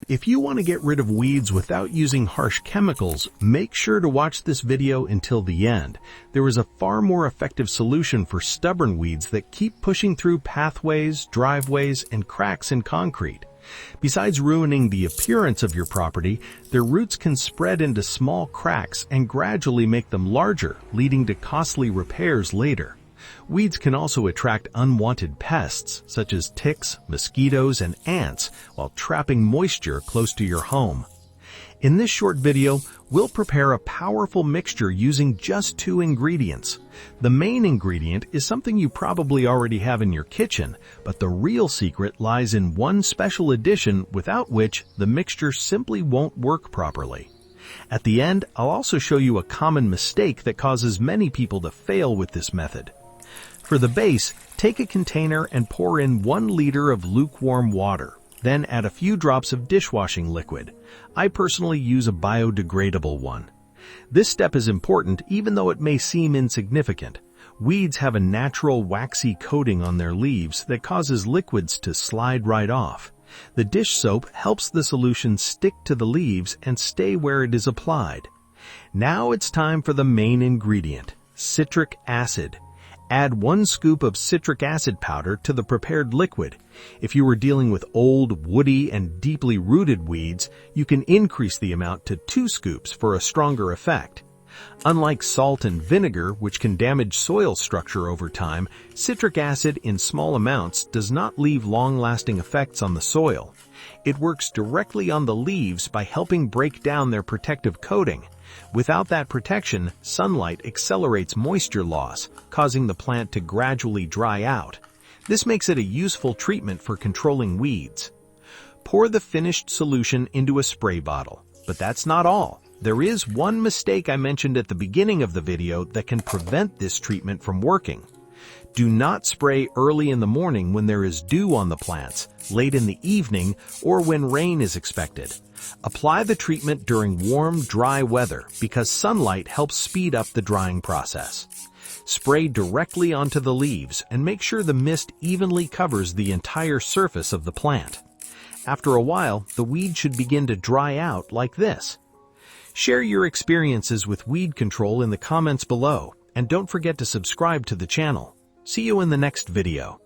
If you want to get rid of weeds without using harsh chemicals, make sure to watch this video until the end. There is a far more effective solution for stubborn weeds that keep pushing through pathways, driveways, and cracks in concrete. Besides ruining the appearance of your property, their roots can spread into small cracks and gradually make them larger, leading to costly repairs later. Weeds can also attract unwanted pests, such as ticks, mosquitoes, and ants, while trapping moisture close to your home. In this short video, we'll prepare a powerful mixture using just 2 ingredients. The main ingredient is something you probably already have in your kitchen, but the real secret lies in one special addition without which the mixture simply won't work properly. At the end, I'll also show you a common mistake that causes many people to fail with this method. For the base, take a container and pour in 1 liter of lukewarm water. Then add a few drops of dishwashing liquid. I personally use a biodegradable one. This step is important even though it may seem insignificant. Weeds have a natural waxy coating on their leaves that causes liquids to slide right off. The dish soap helps the solution stick to the leaves and stay where it is applied. Now it's time for the main ingredient, citric acid. Add 1 scoop of citric acid powder to the prepared liquid. If you are dealing with old, woody, and deeply rooted weeds, you can increase the amount to 2 scoops for a stronger effect. Unlike salt and vinegar, which can damage soil structure over time, citric acid in small amounts does not leave long-lasting effects on the soil. It works directly on the leaves by helping break down their protective coating. Without that protection, sunlight accelerates moisture loss, causing the plant to gradually dry out. This makes it a useful treatment for controlling weeds. Pour the finished solution into a spray bottle. But that's not all. There is one mistake I mentioned at the beginning of the video that can prevent this treatment from working. Do not spray early in the morning when there is dew on the plants, late in the evening, or when rain is expected. Apply the treatment during warm, dry weather because sunlight helps speed up the drying process. Spray directly onto the leaves and make sure the mist evenly covers the entire surface of the plant. After a while, the weed should begin to dry out like this. Share your experiences with weed control in the comments below, and don't forget to subscribe to the channel. See you in the next video.